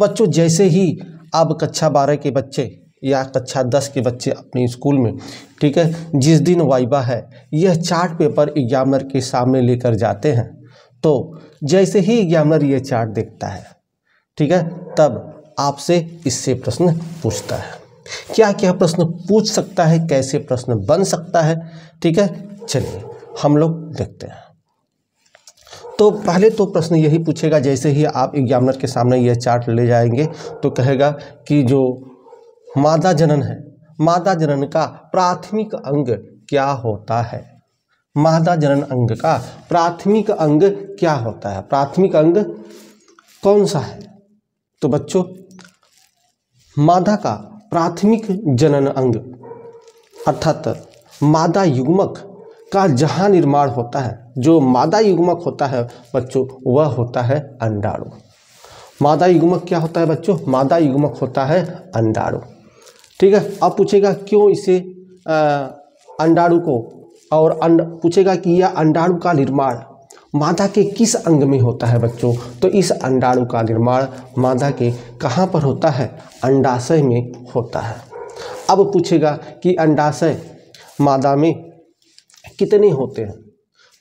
बच्चों जैसे ही अब कक्षा 12 के बच्चे या कक्षा 10 के बच्चे अपने स्कूल में, ठीक है, जिस दिन वाइवा है यह चार्ट पेपर एग्जामिनर के सामने लेकर जाते हैं, तो जैसे ही एग्जामिनर ये चार्ट देखता है, ठीक है, तब आपसे इससे प्रश्न पूछता है। क्या क्या प्रश्न पूछ सकता है, कैसे प्रश्न बन सकता है, ठीक है, चलिए हम लोग देखते हैं। तो पहले तो प्रश्न यही पूछेगा, जैसे ही आप एग्जामिनर के सामने यह चार्ट ले जाएंगे तो कहेगा कि जो मादा जनन है, मादा जनन का प्राथमिक अंग क्या होता है। मादा जनन अंग का प्राथमिक अंग क्या होता है, प्राथमिक अंग कौन सा है। तो बच्चों मादा का प्राथमिक जनन अंग अर्थात मादा युग्मक का जहाँ निर्माण होता है, जो मादा युग्मक होता है बच्चों वह होता है अंडाणु। मादा युग्मक क्या होता है बच्चों, मादा युग्मक होता है अंडाणु, ठीक है। अब पूछेगा क्यों इसे अंडाणु को, और पूछेगा कि यह अंडाणु का निर्माण मादा के किस अंग में होता है बच्चों। तो इस अंडाणु का निर्माण मादा के कहाँ पर होता है, अंडाशय में होता है। अब पूछेगा कि अंडाशय मादा में कितने होते हैं।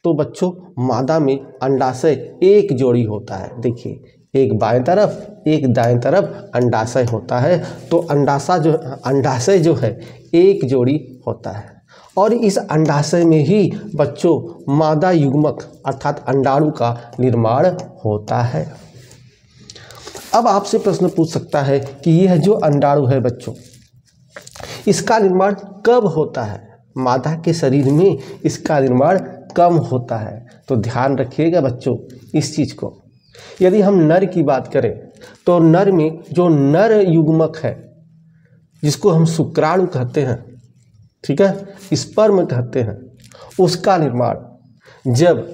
तो बच्चों मादा में अंडाशय एक जोड़ी होता है। देखिए एक बाएं तरफ एक दाएं तरफ अंडाशय होता है। तो अंडाशय जो है एक जोड़ी होता है, और इस अंडाशय में ही बच्चों मादा युग्मक अर्थात अंडाणु का निर्माण होता है। अब आपसे प्रश्न पूछ सकता है कि यह जो अंडाणु है बच्चों, इसका निर्माण कब होता है, मादा के शरीर में इसका निर्माण कम होता है। तो ध्यान रखिएगा बच्चों इस चीज़ को। यदि हम नर की बात करें तो नर में जो नर युग्मक है जिसको हम शुक्राणु कहते हैं, ठीक है, स्पर्म कहते हैं, उसका निर्माण जब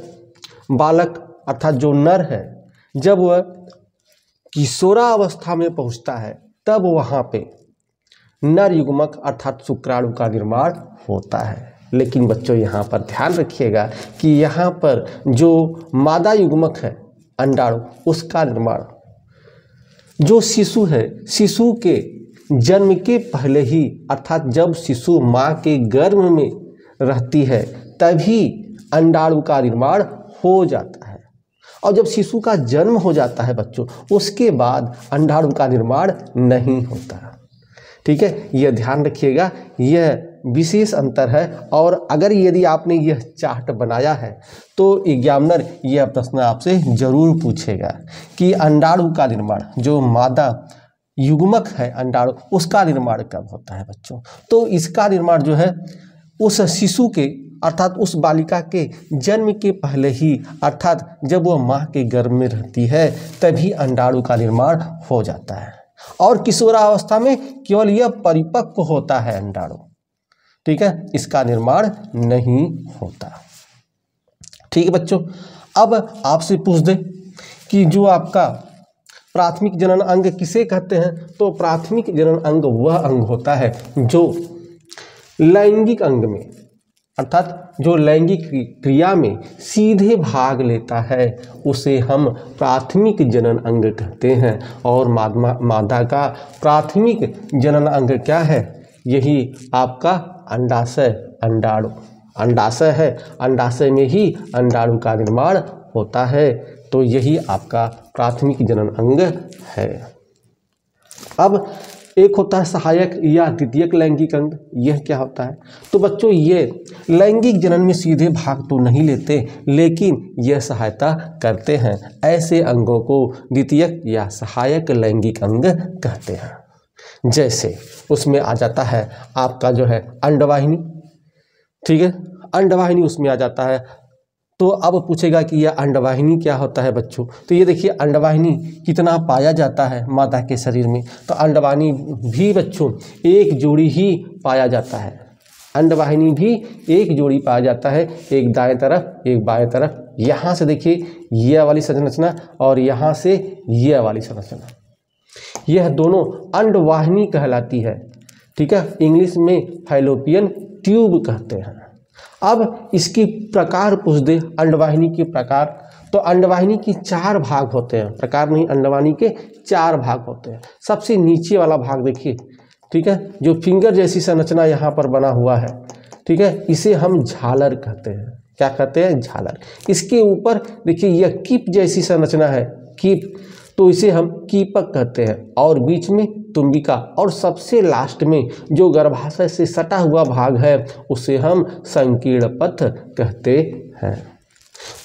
बालक अर्थात जो नर है जब वह किशोरावस्था में पहुंचता है तब वहाँ पे नर युग्मक अर्थात शुक्राणु का निर्माण होता है। लेकिन बच्चों यहाँ पर ध्यान रखिएगा कि यहाँ पर जो मादा युग्मक है अंडाणु, उसका निर्माण जो शिशु है, शिशु के जन्म के पहले ही अर्थात जब शिशु माँ के गर्भ में रहती है तभी अंडाणु का निर्माण हो जाता है। और जब शिशु का जन्म हो जाता है बच्चों, उसके बाद अंडाणु का निर्माण नहीं होता, ठीक है। यह ध्यान रखिएगा, यह विशेष अंतर है। और अगर यदि आपने यह चार्ट बनाया है तो एग्जामिनर यह प्रश्न आपसे जरूर पूछेगा कि अंडाणु का निर्माण, जो मादा युग्मक है अंडाणु, उसका निर्माण कब होता है बच्चों। तो इसका निर्माण जो है उस शिशु के अर्थात उस बालिका के जन्म के पहले ही अर्थात जब वह माँ के गर्भ में रहती है तभी अंडाणु का निर्माण हो जाता है। और किशोरावस्था में केवल यह परिपक्व होता है अंडाणु, ठीक है, इसका निर्माण नहीं होता, ठीक है बच्चों। अब आपसे पूछ दे कि जो आपका प्राथमिक जनन अंग किसे कहते हैं। तो प्राथमिक जनन अंग वह अंग होता है जो लैंगिक अंग में अर्थात जो लैंगिक क्रिया में सीधे भाग लेता है उसे हम प्राथमिक जनन अंग कहते हैं। और मादा का प्राथमिक जनन अंग क्या है, यही आपका अंडाशय, अंडाणु, अंडाशय है, अंडाशय में ही अंडाणु का निर्माण होता है। तो यही आपका प्राथमिक जनन अंग है। अब एक होता है सहायक या द्वितीयक लैंगिक अंग, यह क्या होता है। तो बच्चों ये लैंगिक जनन में सीधे भाग तो नहीं लेते लेकिन यह सहायता करते हैं। ऐसे अंगों को द्वितीयक या सहायक लैंगिक अंग कहते हैं। जैसे उसमें आ जाता है आपका जो है अंडवाहिनी, ठीक है, अंडवाहिनी उसमें आ जाता है। तो अब पूछेगा कि यह अंडवाहिनी क्या होता है बच्चों। तो ये देखिए अंडवाहिनी कितना पाया जाता है मादा के शरीर में। तो अंडवाहिनी भी बच्चों एक जोड़ी ही पाया जाता है, अंडवाहिनी भी एक जोड़ी पाया जाता है, एक दाएं तरफ एक बाएं तरफ। यहाँ से देखिए यह वाली संरचना और यहाँ से यह वाली संरचना, यह दोनों अंडवाहिनी कहलाती है, ठीक है। इंग्लिश में फैलोपियन ट्यूब कहते हैं। अब इसकी प्रकार पूछ दे अंडवाहिनी के प्रकार, तो अंडवाहिनी की 4 भाग होते हैं, प्रकार नहीं, अंडवाहिनी के 4 भाग होते हैं। सबसे नीचे वाला भाग देखिए, ठीक है, जो फिंगर जैसी संरचना यहाँ पर बना हुआ है, ठीक है, इसे हम झालर कहते हैं। क्या कहते हैं? झालर। इसके ऊपर देखिए यह कीप जैसी संरचना है, कीप, तो इसे हम कीपक कहते हैं, और बीच में तुम्बिका, और सबसे लास्ट में जो गर्भाशय से सटा हुआ भाग है उसे हम संकीर्ण पथ कहते हैं।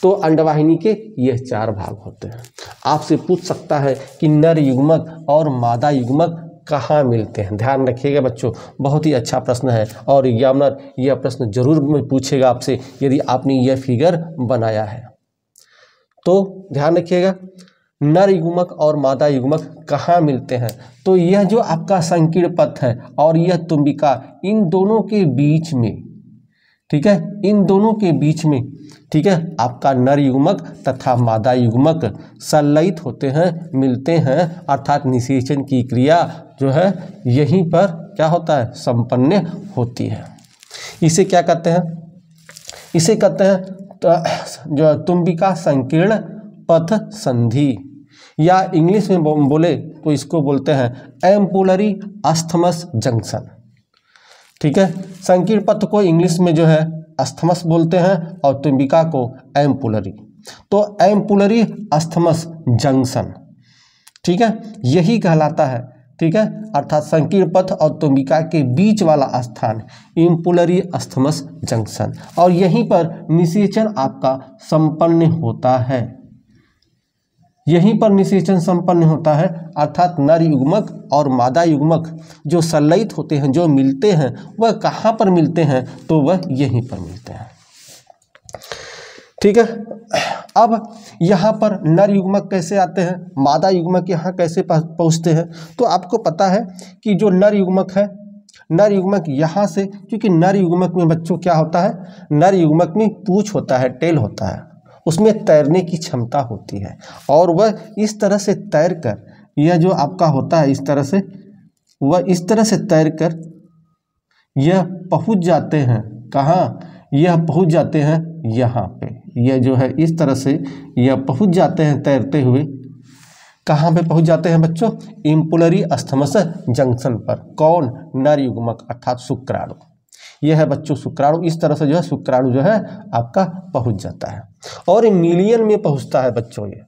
तो अंडवाहिनी के यह 4 भाग होते हैं। आपसे पूछ सकता है कि नर युग्मक और मादा युग्मक कहाँ मिलते हैं? ध्यान रखिएगा बच्चों, बहुत ही अच्छा प्रश्न है और एग्जामिनर यह प्रश्न जरूर पूछेगा आपसे यदि आपने यह फिगर बनाया है। तो ध्यान रखिएगा, नर युग्मक और मादा युग्मक कहाँ मिलते हैं? तो यह जो आपका संकीर्ण पथ है और यह तुम्बिका, इन दोनों के बीच में, ठीक है, इन दोनों के बीच में, ठीक है, आपका नर युग्मक तथा मादा युग्मक संलयित होते हैं, मिलते हैं, अर्थात निषेचन की क्रिया जो है यहीं पर क्या होता है? संपन्न होती है। इसे क्या कहते हैं? इसे कहते हैं जो तुम्बिका संकीर्ण पथ संधि, या इंग्लिश में बोले तो इसको बोलते हैं एम्पुलरी अस्थमस जंक्शन। ठीक है, संकीर्ण पथ को इंग्लिश में जो है अस्थमस बोलते हैं और तुम्बिका को एम्पुलरी। तो एम्पुलरी अस्थमस जंक्शन, ठीक है, यही कहलाता है, ठीक है, अर्थात संकीर्ण पथ और तुम्बिका के बीच वाला स्थान एम्पुलरी अस्थमस जंक्शन, और यहीं पर निषेचन आपका संपन्न होता है। यहीं पर निषेचन संपन्न होता है, अर्थात नर युग्मक और मादा युग्मक जो संलयित होते हैं, जो मिलते हैं, वह कहाँ पर मिलते हैं? तो वह यहीं पर मिलते हैं। ठीक है, अब यहाँ पर नर युग्मक कैसे आते हैं, मादा युग्मक यहाँ कैसे पहुँचते हैं? तो आपको पता है कि जो नर युग्मक है, नर युग्मक यहाँ से, क्योंकि नर युग्मक में बच्चों क्या होता है? नर युग्मक में पूंछ होता है, टेल होता है, उसमें तैरने की क्षमता होती है, और वह इस तरह से तैर कर, यह जो आपका होता है इस तरह से, वह इस तरह से तैर कर यह पहुंच जाते हैं कहाँ? यह पहुंच जाते हैं यहाँ पे, यह जो है इस तरह से यह पहुंच जाते हैं तैरते हुए, कहाँ पे पहुंच जाते हैं बच्चों? एम्पुलरी अस्थमस जंक्शन पर। कौन? नर युग्मक अर्थात शुक्राणु। यह है बच्चों शुक्राणु, इस तरह से जो है शुक्राणु जो है आपका पहुंच जाता है, और मिलियन में पहुंचता है बच्चों ये,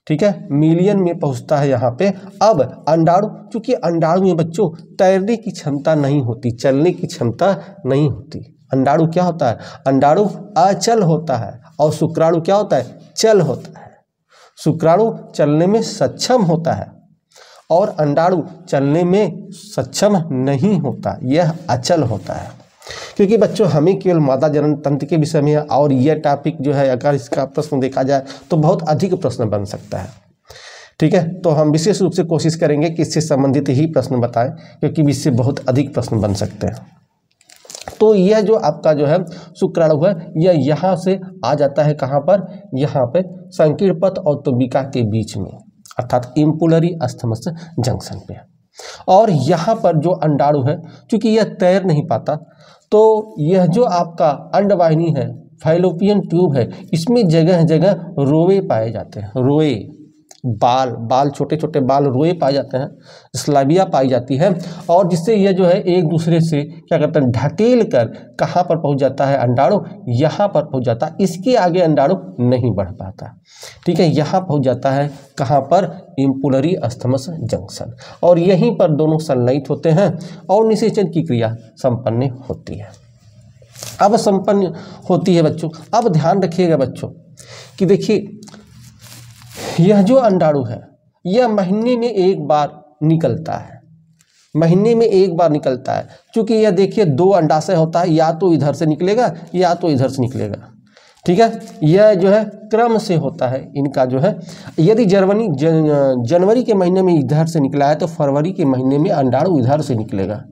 ठीक है, मिलियन में पहुंचता है यहाँ पे। अब अंडाणु, क्योंकि अंडाणु में बच्चों तैरने की क्षमता नहीं होती, चलने की क्षमता नहीं होती। अंडाणु क्या होता है? अंडाणु अचल होता है, और शुक्राणु क्या होता है? चल होता है। शुक्राणु चलने में सक्षम होता है और अंडाणु चलने में सक्षम नहीं होता, यह अचल होता है। क्योंकि बच्चों हमें केवल मादा जनन तंत्र के विषय में, और यह टॉपिक जो है अगर इसका प्रश्न देखा जाए तो बहुत अधिक प्रश्न बन सकता है। ठीक है, तो हम विशेष रूप से कोशिश करेंगे कि इससे संबंधित ही प्रश्न बताएं, क्योंकि इससे बहुत अधिक प्रश्न बन सकते हैं। तो यह जो आपका जो है शुक्राणु है, यह यहाँ से आ जाता है कहाँ पर? यहाँ पे संकीर्ण पथ और तुम्बिका के बीच में, अर्थात एम्पुलरी अस्थमस जंक्शन पे। और यहाँ पर जो अंडाणु है, क्योंकि यह तैर नहीं पाता, तो यह जो आपका अंडवाहिनी है, फैलोपियन ट्यूब है, इसमें जगह जगह रोए पाए जाते हैं, रोए, बाल छोटे छोटे बाल रोए पाए जाते हैं, स्लाबिया पाई जाती है, और जिससे यह जो है एक दूसरे से क्या करते हैं? ढकेल कर कहाँ पर पहुँच जाता है अंडाणु? यहाँ पर पहुँच जाता है। इसके आगे अंडाणु नहीं बढ़ पाता, ठीक है, यहाँ पहुँच जाता है कहाँ पर? एम्पुलरी अस्थमस जंक्शन, और यहीं पर दोनों संलयित होते हैं और निषेचन की क्रिया संपन्न होती है। अब संपन्न होती है बच्चों, अब ध्यान रखिएगा बच्चों कि देखिए यह जो अंडाणु है, यह महीने में एक बार निकलता है, महीने में एक बार निकलता है। क्योंकि यह देखिए 2 अंडाशय होता है, या तो इधर से निकलेगा या तो इधर से निकलेगा, ठीक है, यह जो है क्रम से होता है इनका जो है। यदि जनवरी के महीने में इधर से निकला है तो फरवरी के महीने में अंडाणु इधर से निकलेगा,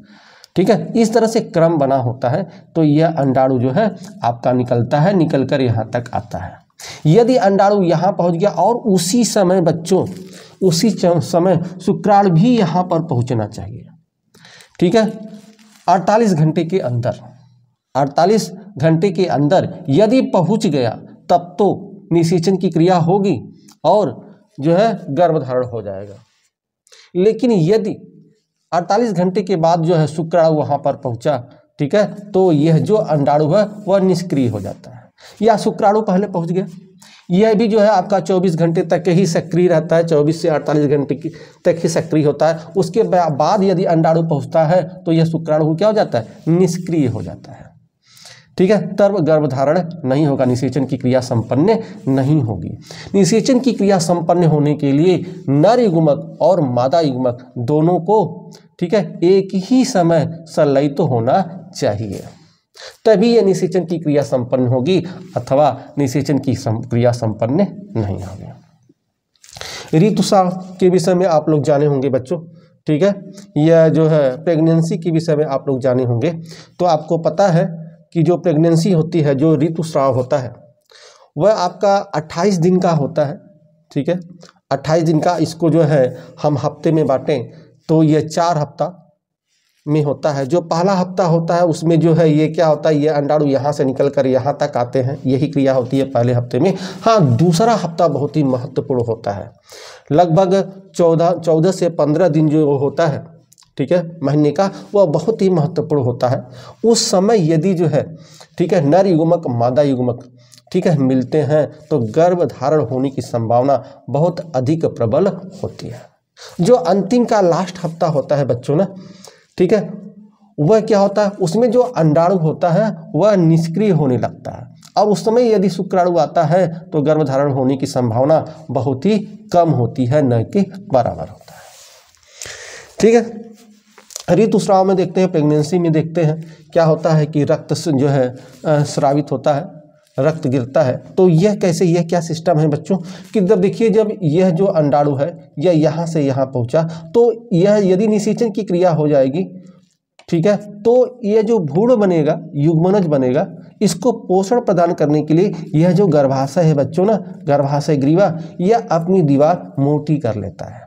ठीक है, इस तरह से क्रम बना होता है। तो यह अंडाणु जो है आपका निकलता है, निकल कर यहाँ तक आता है। यदि अंडाणु यहाँ पहुँच गया और उसी समय बच्चों, उसी समय शुक्राणु भी यहाँ पर पहुँचना चाहिए, ठीक है, 48 घंटे के अंदर, 48 घंटे के अंदर यदि पहुँच गया तब तो निषेचन की क्रिया होगी और जो है गर्भधारण हो जाएगा। लेकिन यदि 48 घंटे के बाद जो है शुक्राणु वहाँ पर पहुँचा, ठीक है, तो यह जो अंडाणु है वह निष्क्रिय हो जाता है। या शुक्राणु पहले पहुँच गया, यह भी जो है आपका 24 घंटे तक ही सक्रिय रहता है, 24 से 48 घंटे तक ही सक्रिय होता है। उसके बाद यदि अंडाणु पहुँचता है तो यह शुक्राणु क्या हो जाता है, निष्क्रिय हो जाता है, ठीक है। तब गर्भधारण नहीं होगा, निषेचन की क्रिया संपन्न नहीं होगी। निषेचन की क्रिया संपन्न होने के लिए नर युग्मक और मादा युग्मक दोनों को, ठीक है, एक ही समय संलयित होना चाहिए, तभी यह निषेचन की क्रिया संपन्न होगी, अथवा निषेचन की क्रिया संपन्न नहीं होगी। ऋतुस्राव के विषय में आप लोग जाने होंगे बच्चों, ठीक है। यह जो है प्रेगनेंसी के विषय में आप लोग जाने होंगे। तो आपको पता है कि जो प्रेगनेंसी होती है, जो ऋतुस्राव होता है, वह आपका 28 दिन का होता है, ठीक है। 28 दिन का, इसको जो है हम हफ्ते में बांटें तो यह 4 हफ्ता में होता है। जो पहला हफ्ता होता है उसमें जो है ये क्या होता है, ये अंडाणु यहाँ से निकल कर यहाँ तक आते हैं, यही क्रिया होती है पहले हफ्ते में। हाँ, दूसरा हफ्ता बहुत ही महत्वपूर्ण होता है, लगभग 14 से 15 दिन जो होता है, ठीक है, महीने का, वह बहुत ही महत्वपूर्ण होता है। उस समय यदि जो है, ठीक है, नर युग्मक मादा युग्मक, ठीक है, मिलते हैं तो गर्भधारण होने की संभावना बहुत अधिक प्रबल होती है। जो अंतिम का लास्ट हफ्ता होता है बच्चों ना, ठीक है, वह क्या होता है, उसमें जो अंडाणु होता है वह निष्क्रिय होने लगता है, और उस समय यदि शुक्राणु आता है तो गर्भधारण होने की संभावना बहुत ही कम होती है, न कि बराबर होता है, ठीक है। ऋतुस्राव में देखते हैं, प्रेगनेंसी में देखते हैं क्या होता है कि रक्त जो है स्रावित होता है, रक्त गिरता है। तो यह कैसे, यह क्या सिस्टम है बच्चों कि जब देखिए, जब यह जो अंडाणु है यह यहाँ से यहाँ पहुँचा, तो यह यदि निषेचन की क्रिया हो जाएगी, ठीक है, तो यह जो भ्रूण बनेगा, युग्मनज बनेगा, इसको पोषण प्रदान करने के लिए यह जो गर्भाशय है बच्चों ना, गर्भाशय ग्रीवा, यह अपनी दीवार मोटी कर लेता है,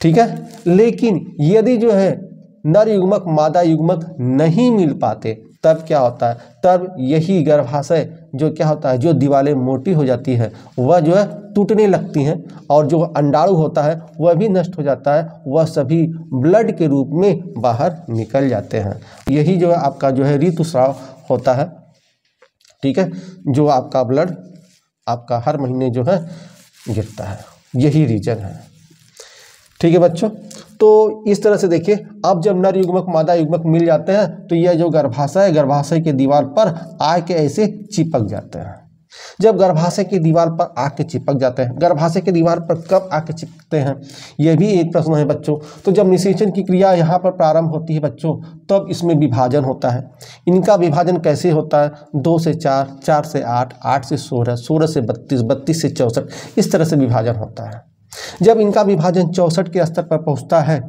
ठीक है। लेकिन यदि जो है नर युग्मक मादा युग्मक नहीं मिल पाते, तब क्या होता है, तब यही गर्भाशय जो क्या होता है, जो दीवारें मोटी हो जाती है, वह जो है टूटने लगती हैं, और जो अंडाणु होता है वह भी नष्ट हो जाता है, वह सभी ब्लड के रूप में बाहर निकल जाते हैं। यही जो है आपका जो है ऋतुस्राव होता है, ठीक है, जो आपका ब्लड आपका हर महीने जो है गिरता है, यही रीजन है, ठीक है बच्चों। तो इस तरह से देखिए, अब जब नर युग्मक मादा युग्मक मिल जाते हैं तो यह जो गर्भाशय है, गर्भाशय के दीवार पर आके ऐसे चिपक जाते हैं। जब गर्भाशय की दीवार पर आके चिपक जाते हैं, गर्भाशय की दीवार पर कब आके चिपकते हैं, यह भी एक प्रश्न है बच्चों। तो जब निषेचन की क्रिया यहाँ पर प्रारंभ होती है बच्चों, तब इसमें विभाजन होता है। इनका विभाजन कैसे होता है, 2 से 4, 4 से 8, 8 से 16, 16 से 32, 32 से 64, इस तरह से विभाजन होता है। जब इनका विभाजन 64 के स्तर पर पहुंचता है,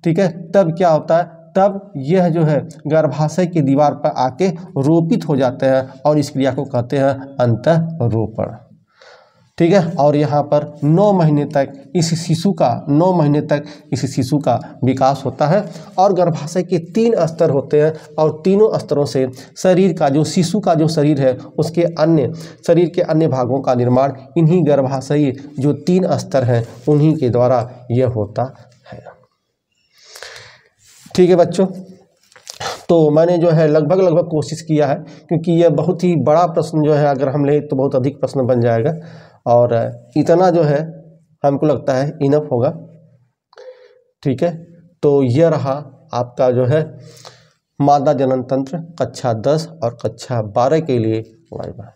ठीक है, तब क्या होता है, तब यह जो है गर्भाशय की दीवार पर आके रोपित हो जाते हैं, और इस क्रिया को कहते हैं अंतःरोपण, ठीक है। और यहाँ पर 9 महीने तक इस शिशु का 9 महीने तक इस शिशु का विकास होता है, और गर्भाशय के 3 स्तर होते हैं, और तीनों स्तरों से शरीर का जो शिशु का जो शरीर है, उसके अन्य शरीर के अन्य भागों का निर्माण इन्हीं गर्भाशयी जो 3 स्तर हैं उन्हीं के द्वारा यह होता है, ठीक है बच्चों। तो मैंने जो है लगभग कोशिश किया है, क्योंकि यह बहुत ही बड़ा प्रश्न जो है, अगर हम लें तो बहुत अधिक प्रश्न बन जाएगा, और इतना जो है हमको लगता है इनफ होगा, ठीक है। तो यह रहा आपका जो है मादा जनन तंत्र कक्षा 10 और कक्षा 12 के लिए वाइवा।